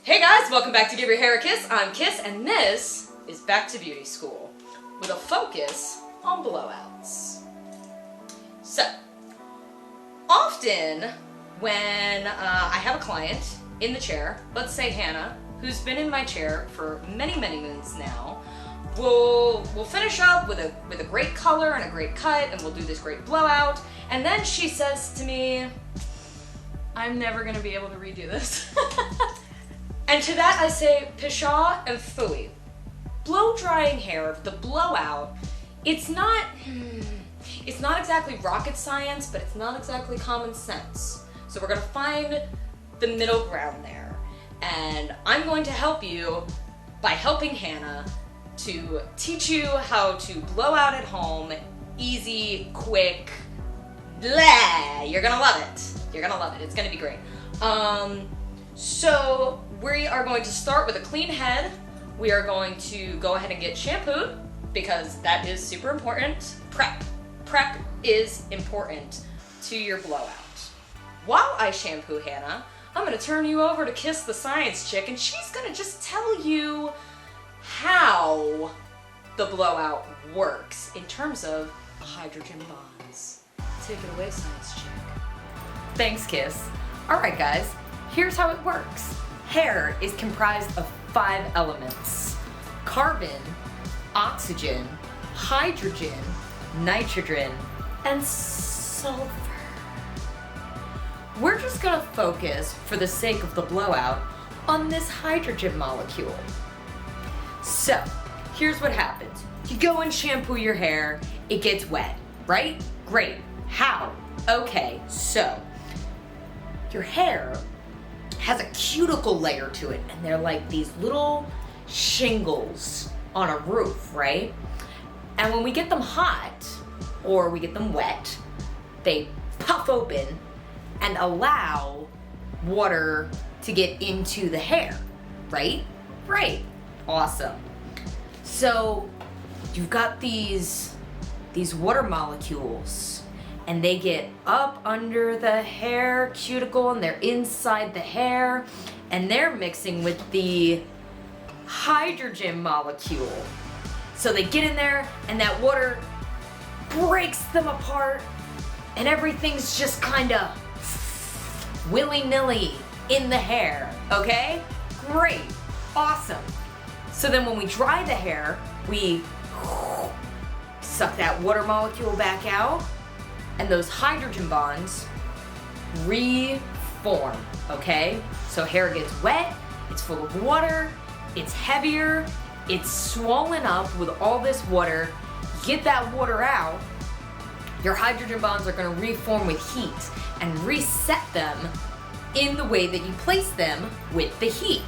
Hey guys, welcome back to Give Your Hair a Kiss. I'm Kiss, and this is Back to Beauty School with a focus on blowouts. So, often when I have a client in the chair, let's say Hannah, who's been in my chair for many moons now, we'll finish up with a great color and a great cut, and we'll do this great blowout, and then she says to me, I'm never gonna be able to redo this. And to that I say, pshaw and phooey. Blow drying hair, the blowout, it's not exactly rocket science, but it's not exactly common sense. So we're gonna find the middle ground there. And I'm going to help you by helping Hannah to teach you how to blow out at home, easy, quick, blah. You're gonna love it. You're gonna love it. It's gonna be great. So we are going to start with a clean head. We are going to go ahead and get shampooed because that is super important. Prep is important to your blowout. While I shampoo Hannah, I'm gonna turn you over to Kiss the Science Chick, and she's gonna just tell you how the blowout works in terms of hydrogen bonds. Take it away, Science Chick. Thanks, Kiss. All right, guys, here's how it works. Hair is comprised of 5 elements: carbon, oxygen, hydrogen, nitrogen, and sulfur. We're just gonna focus, for the sake of the blowout, on this hydrogen molecule. So, here's what happens. You go and shampoo your hair, it gets wet, right? Great. How? Okay, so your hair has a cuticle layer to it, and they're like these little shingles on a roof, right? And when we get them hot, or we get them wet, they puff open and allow water to get into the hair, right? Right. Awesome. So you've got these water molecules, and they get up under the hair cuticle, and they're inside the hair, and they're mixing with the hydrogen molecule. So they get in there, and that water breaks them apart, and everything's just kinda willy-nilly in the hair, okay? Great, awesome. So then when we dry the hair, we suck that water molecule back out, and those hydrogen bonds reform, okay? So hair gets wet, it's full of water, it's heavier, it's swollen up with all this water. Get that water out, your hydrogen bonds are gonna reform with heat and reset them in the way that you place them with the heat.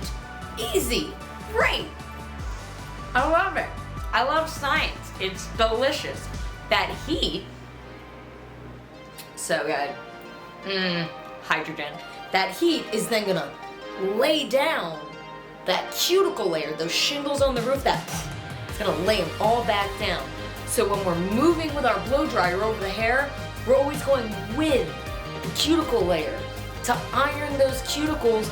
Easy, great. I love it. I love science. It's delicious. That heat, so good. Hydrogen. That heat is then gonna lay down that cuticle layer, those shingles on the roof, it's gonna lay them all back down. So when we're moving with our blow dryer over the hair, we're always going with the cuticle layer to iron those cuticles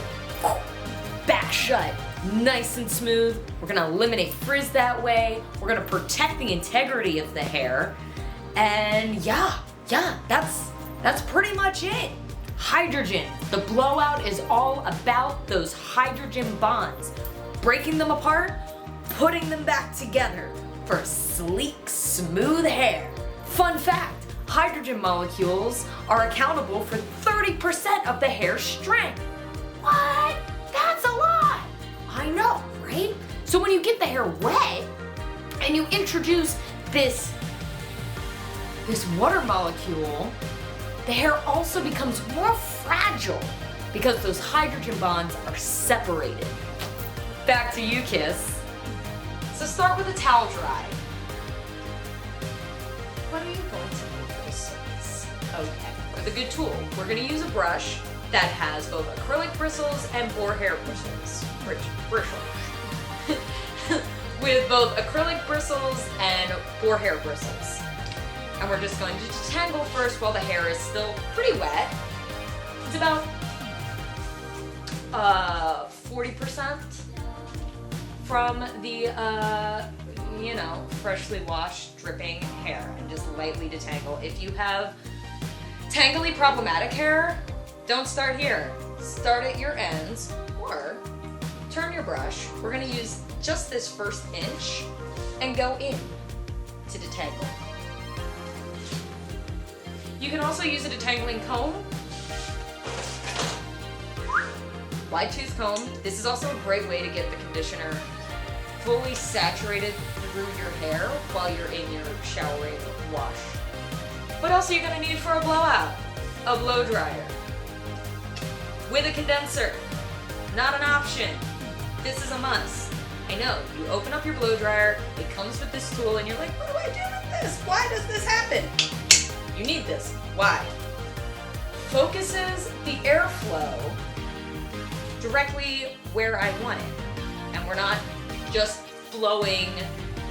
back shut, nice and smooth. We're gonna eliminate frizz that way. We're gonna protect the integrity of the hair. And yeah, that's pretty much it. Hydrogen. The blowout is all about those hydrogen bonds. Breaking them apart, putting them back together for sleek, smooth hair. Fun fact, hydrogen molecules are accountable for 30% of the hair strength. What? That's a lot. I know, right? So when you get the hair wet and you introduce this water molecule, the hair also becomes more fragile because those hydrogen bonds are separated. Back to you, Kiss. So start with a towel dry. What are you going to do for this? Okay, with a good tool. We're going to use a brush that has both acrylic bristles and boar hair bristles. With both acrylic bristles and boar hair bristles. And we're just going to detangle first while the hair is still pretty wet. It's about 40% from the, freshly washed, dripping hair and just lightly detangle. If you have tangly, problematic hair, don't start here. Start at your ends or turn your brush. We're gonna use just this first inch and go in to detangle. You can also use a detangling comb. Wide tooth comb. This is also a great way to get the conditioner fully saturated through your hair while you're in your showering wash. What else are you gonna need for a blowout? A blow dryer. With a condenser. Not an option. This is a must. I know, you open up your blow dryer, it comes with this tool, and you're like, what do I do with this? Why does this happen? You need this. Why? Focuses the airflow directly where I want it. And we're not just blowing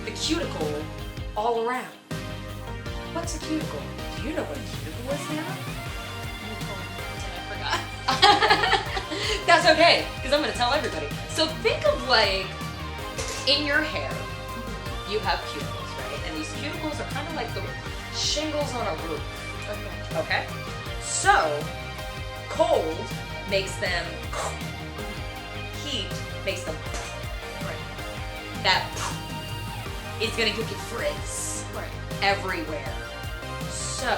the cuticle all around. What's a cuticle? Do you know what a cuticle is, Hannah? I forgot. That's okay, because I'm going to tell everybody. So think of like, in your hair, you have cuticles, right? And these cuticles are kind of like the shingles on a roof. Okay? So, cold makes them, heat makes them, that is going to give you frizz everywhere. So,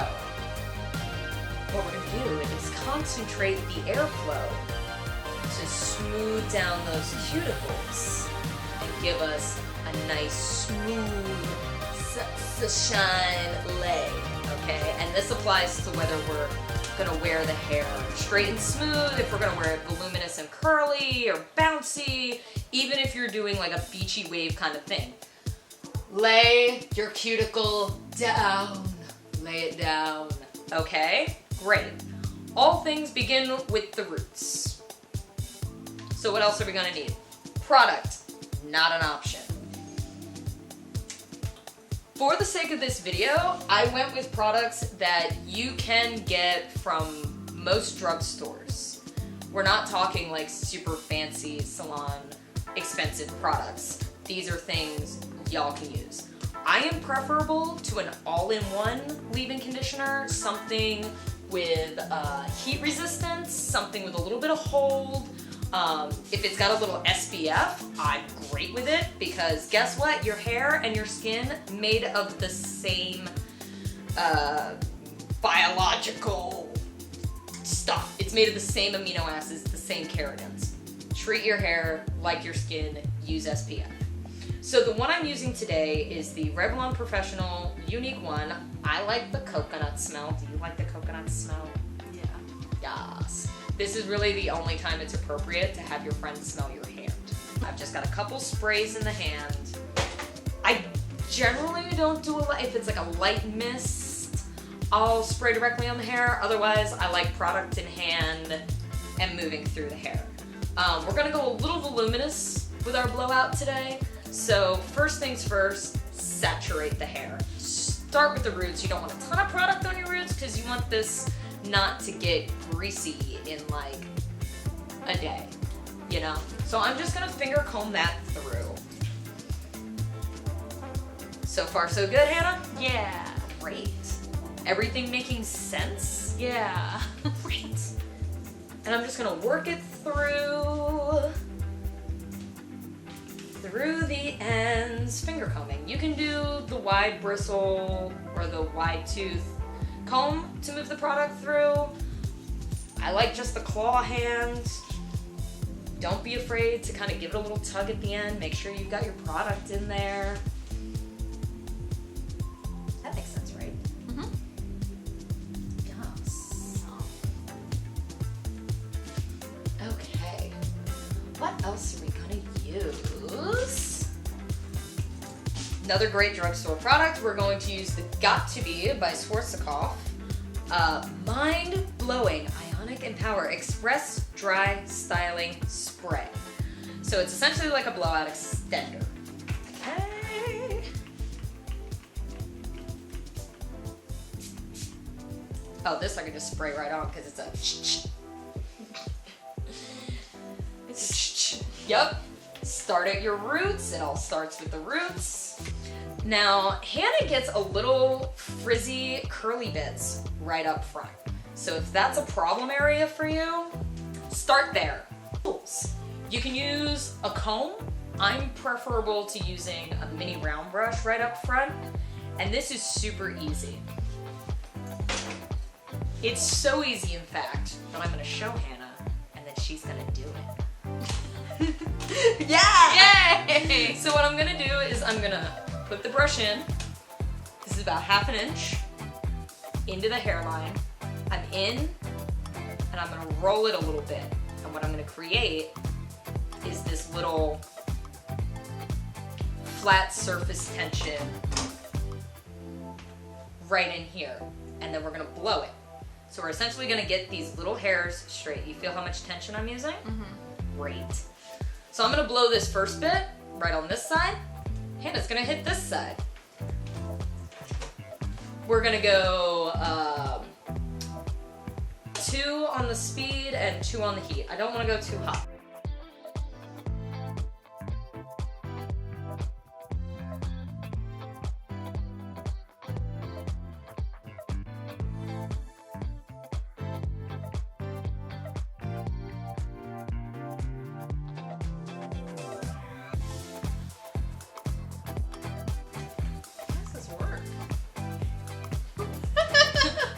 what we're going to do is concentrate the airflow to smooth down those cuticles and give us a nice smooth shine lay, okay? And this applies to whether we're gonna wear the hair straight and smooth, if we're gonna wear it voluminous and curly or bouncy, even if you're doing like a beachy wave kind of thing. Lay your cuticle down. Lay it down, okay? Great. All things begin with the roots. So what else are we gonna need? Product, not an option. For the sake of this video, I went with products that you can get from most drugstores. We're not talking like super fancy salon expensive products. These are things y'all can use. I am preferable to an all-in-one leave-in conditioner, something with heat resistance, something with a little bit of hold. If it's got a little SPF, I'm great with it because guess what? Your hair and your skin made of the same biological stuff. It's made of the same amino acids, the same keratins. Treat your hair like your skin, use SPF. So the one I'm using today is the Revlon Professional UNIQ one. I like the coconut smell. Do you like the coconut smell? Yeah. Yes. This is really the only time it's appropriate to have your friends smell your hand. I've just got a couple sprays in the hand. I generally don't do a lot. If it's like a light mist, I'll spray directly on the hair. Otherwise, I like product in hand and moving through the hair. We're gonna go a little voluminous with our blowout today. So first things first, saturate the hair. Start with the roots. You don't want a ton of product on your roots because you want this not to get greasy in like a day, you know? So I'm just gonna finger comb that through. So far so good, Hannah? Yeah. Great. Everything making sense? Yeah. Great. And I'm just gonna work it through the ends, finger combing. You can do the wide bristle or the wide tooth comb to move the product through. I like just the claw hand. Don't be afraid to kind of give it a little tug at the end. Make sure you've got your product in there. That makes sense, right? Mm-hmm. Yes. Okay. What else are we gonna use? Another great drugstore product. We're going to use the Got To Be by Schwarzkopf. Mind-blowing Ionic and Power Express Dry Styling Spray. So it's essentially like a blowout extender. Okay. Oh, this I can just spray right on because it's a Yep. Start at your roots. It all starts with the roots. Now, Hannah gets a little frizzy, curly bits right up front. So if that's a problem area for you, start there. You can use a comb. I'm preferable to using a mini round brush right up front. And this is super easy. It's so easy, in fact, that I'm gonna show Hannah, and then she's gonna do it. Yeah! Yay! So what I'm gonna do is I'm gonna put the brush in. This is about 1/2 inch into the hairline. I'm in, and I'm gonna roll it a little bit. And what I'm gonna create is this little flat surface tension right in here. And then we're gonna blow it. So we're essentially gonna get these little hairs straight. You feel how much tension I'm using? Mm-hmm. Great. So I'm gonna blow this first bit right on this side. Hannah's gonna hit this side. We're gonna go 2 on the speed and 2 on the heat. I don't wanna go too hot.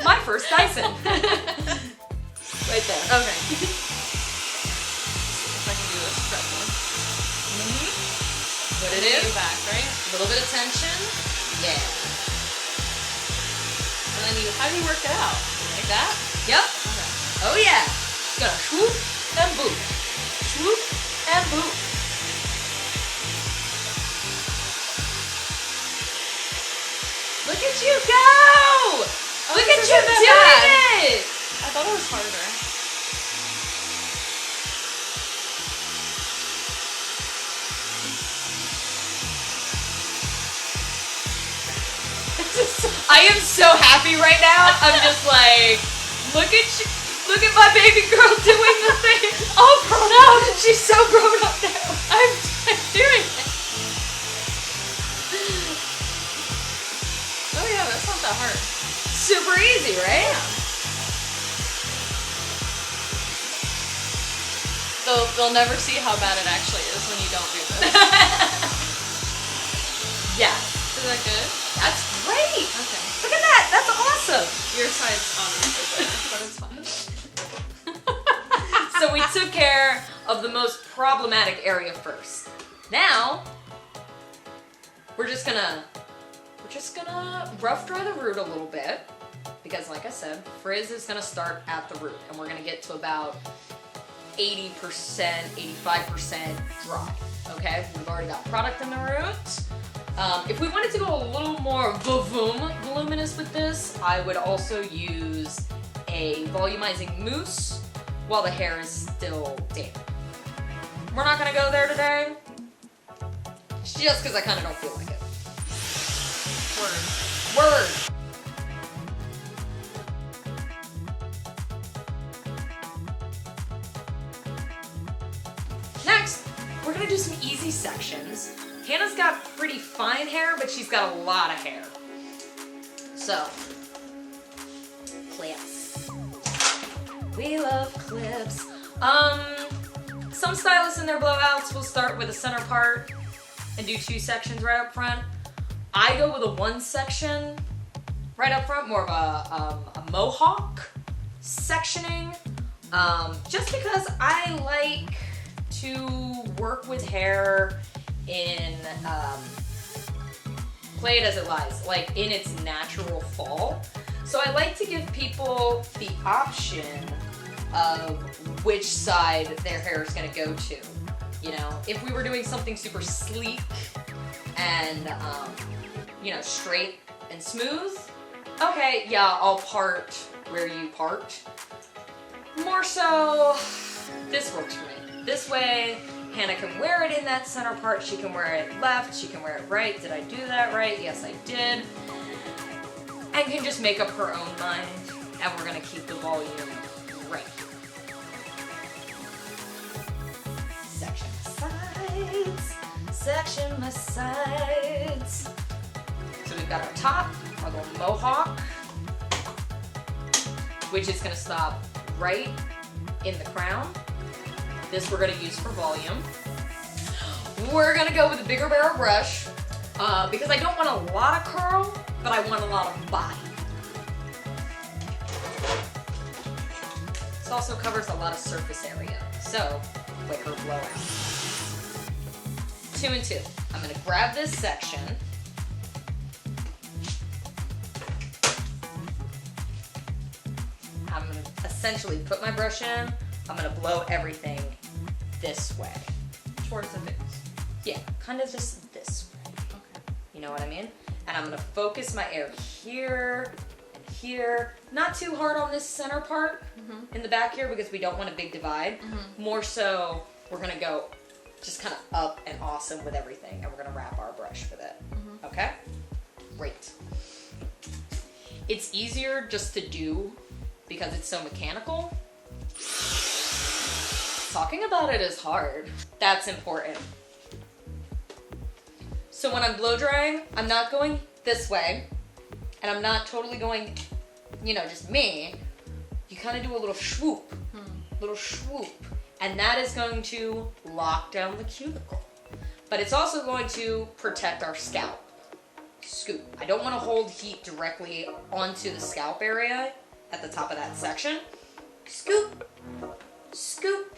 My first Dyson. Right there. Okay. If I can do this correctly. Put it in. Back, right? A little bit of tension. Yeah. And then how do you work it out? Like that? Yep. Okay. Oh yeah. Just gonna swoop and boop. Swoop and boop. Look at you go! Look at you doing it! I thought it was harder. I am so happy right now. I'm just like, look at my baby girl doing the thing. All grown up. She's so grown up now. I'm doing it. Oh yeah, that's not that hard. Super easy, right? Yeah. They'll never see how bad it actually is when you don't do this. Yeah. Is that good? That's great. Okay. Look at that. That's awesome. Your side's obviously better, but it's fine. So we took care of the most problematic area first. Now, we're just gonna rough dry the root a little bit, because like I said, frizz is gonna start at the root, and we're gonna get to about 80%, 85% dry. Okay, we've already got product in the root. If we wanted to go a little more voluminous with this, I would also use a volumizing mousse while the hair is still damp. We're not gonna go there today, just because I kind of don't feel like it. Word. Next, we're gonna do some easy sections. Hannah's got pretty fine hair, but she's got a lot of hair. So, clips. We love clips. Some stylists in their blowouts will start with the center part and do 2 sections right up front. I go with a 1 section right up front, more of a mohawk sectioning, just because I like to work with hair in, play it as it lies, like in its natural fall. So I like to give people the option of which side their hair is gonna go to. You know, if we were doing something super sleek and, you know, straight and smooth, okay, yeah, I'll part where you part. More so, this works for me. This way, Hannah can wear it in that center part, she can wear it left, she can wear it right. Did I do that right? Yes, I did. And can just make up her own mind, and we're gonna keep the volume right. Section to sides. Section my sides. So we've got our top, our little mohawk, which is gonna stop right in the crown. This we're gonna use for volume. We're gonna go with a bigger barrel brush because I don't want a lot of curl, but I want a lot of body. This also covers a lot of surface area, so quicker blowout. 2 and 2. I'm gonna grab this section. I'm gonna essentially put my brush in. I'm gonna blow everything this way. Towards the base. Yeah, kind of just this way. Okay. You know what I mean? And I'm gonna focus my air here and here. Not too hard on this center part in the back here because we don't want a big divide. More so, we're gonna go just kind of up and awesome with everything, and we're gonna wrap our brush with it. Okay? Great. It's easier just to do because it's so mechanical. Talking about it is hard. That's important. So when I'm blow drying, I'm not going this way, and I'm not totally going, you know, just me. You kind of do a little swoop, and that is going to lock down the cuticle. But it's also going to protect our scalp. Scoop. I don't want to hold heat directly onto the scalp area at the top of that section. Scoop, scoop.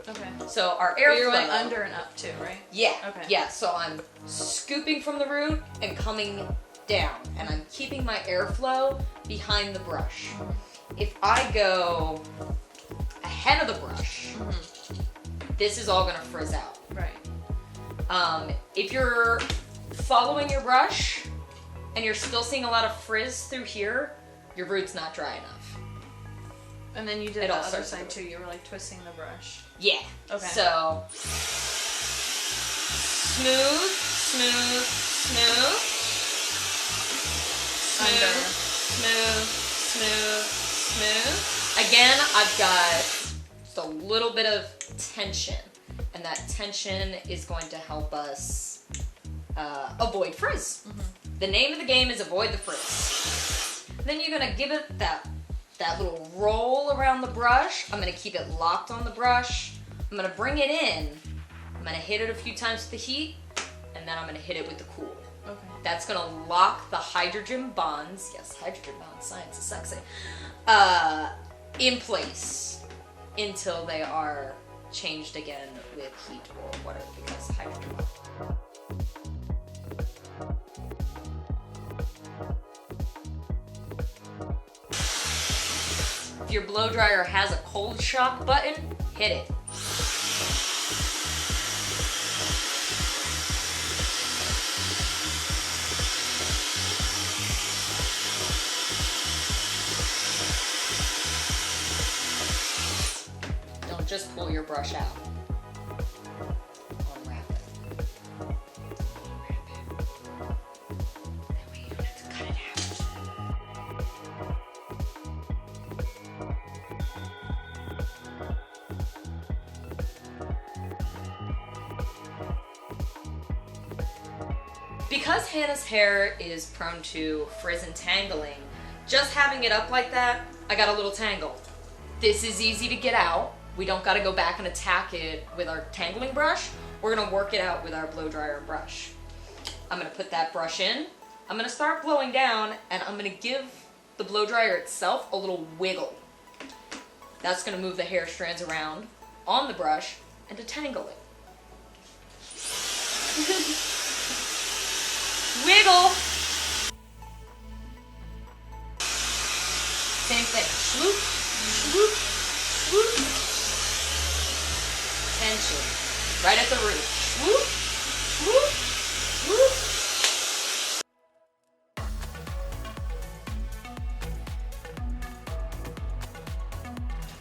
Okay. So our airflow. You're going under and up too, right? Yeah. Okay. Yeah. So I'm scooping from the root and coming down, and I'm keeping my airflow behind the brush. If I go ahead of the brush, this is all gonna frizz out. Right. If you're following your brush and you're still seeing a lot of frizz through here, your root's not dry enough. And then you did It the all other starts side with- too. You were like twisting the brush. Yeah. Okay. So smooth, smooth, smooth. Under. Smooth, smooth, smooth. Again, I've got just a little bit of tension, and that tension is going to help us avoid frizz. The name of the game is avoid the frizz. Then you're gonna give it that little roll around the brush. I'm gonna keep it locked on the brush. I'm gonna bring it in. I'm gonna hit it a few times with the heat, and then I'm gonna hit it with the cool. Okay. That's gonna lock the hydrogen bonds, yes, hydrogen bonds, science is sexy, in place until they are changed again with heat or whatever, because hydrogen bonds. If your blow dryer has a cold shock button, hit it. Don't just pull your brush out. Unwrap it. That way you don't have to cut it out. Because Hannah's hair is prone to frizz and tangling, just having it up like that, I got a little tangle. This is easy to get out. We don't gotta go back and attack it with our tangling brush. We're gonna work it out with our blow dryer brush. I'm gonna put that brush in. I'm gonna start blowing down, and I'm gonna give the blow dryer itself a little wiggle. That's gonna move the hair strands around on the brush and detangle it. Wiggle. Same thing. Swoop, swoop, swoop. Tension. Right at the root. Swoop, swoop, swoop.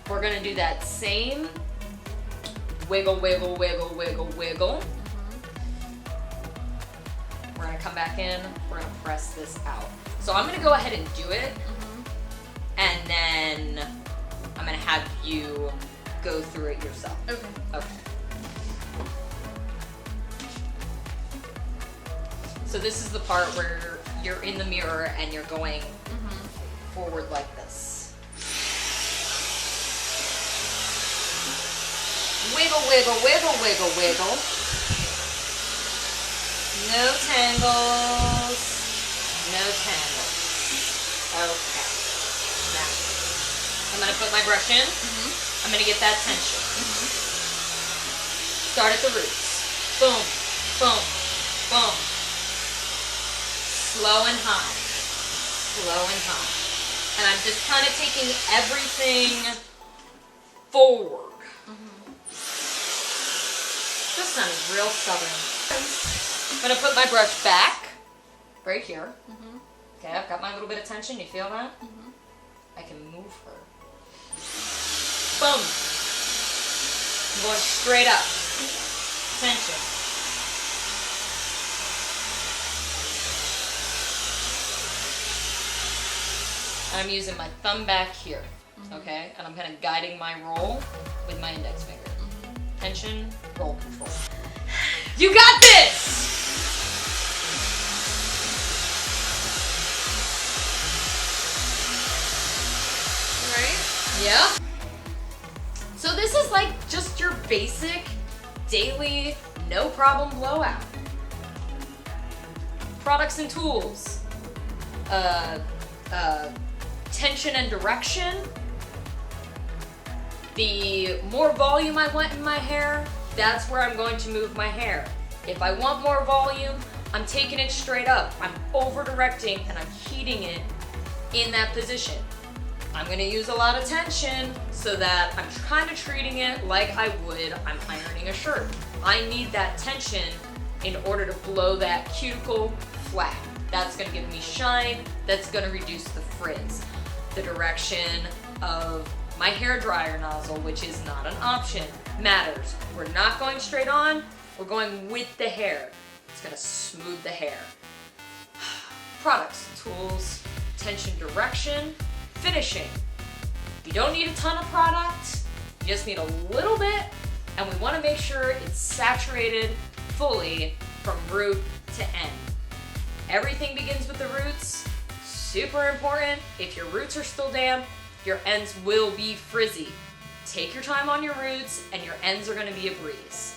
We're gonna do that same wiggle, wiggle, wiggle, wiggle, wiggle. We're gonna come back in, we're gonna press this out. So I'm gonna go ahead and do it, and then I'm gonna have you go through it yourself. Okay. Okay. So this is the part where you're in the mirror and you're going forward like this. Wiggle, wiggle, wiggle, wiggle, wiggle. No tangles. No tangles. Okay. Now, I'm gonna put my brush in. I'm gonna get that tension. Start at the roots. Boom, boom, boom. Slow and high. Slow and high. And I'm just kind of taking everything forward. This sounds real southern. I'm gonna put my brush back, right here. Okay, I've got my little bit of tension. You feel that? I can move her. Boom. I'm going straight up. Tension. And I'm using my thumb back here, okay? And I'm kind of guiding my roll with my index finger. Tension, roll control. You got this! Right? Yeah. So this is like just your basic, daily, no problem blowout. Products and tools. Tension and direction. The more volume I want in my hair, that's where I'm going to move my hair. If I want more volume, I'm taking it straight up. I'm over-directing and I'm heating it in that position. I'm gonna use a lot of tension so that I'm kind of treating it like I would I'm ironing a shirt. I need that tension in order to blow that cuticle flat. That's gonna give me shine, that's gonna reduce the frizz. The direction of my hair dryer nozzle, which is not an option, matters. We're not going straight on, we're going with the hair. It's gonna smooth the hair. Products, tools, tension, direction, finishing. You don't need a ton of product, you just need a little bit, and we wanna make sure it's saturated fully from root to end. Everything begins with the roots, super important. If your roots are still damp, your ends will be frizzy. Take your time on your roots and your ends are gonna be a breeze.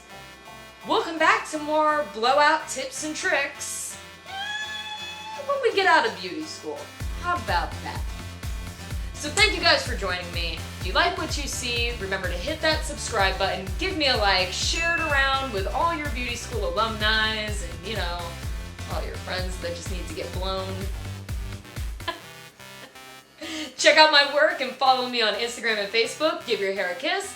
We'll come back to more blowout tips and tricks when we get out of beauty school. How about that? So thank you guys for joining me. If you like what you see, remember to hit that subscribe button, give me a like, share it around with all your beauty school alumni and, you know, all your friends that just need to get blown. Check out my work and follow me on Instagram and Facebook, Give Your Hair a Kiss.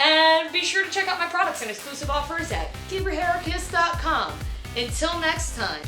And be sure to check out my products and exclusive offers at giveyourhairakiss.com. Until next time,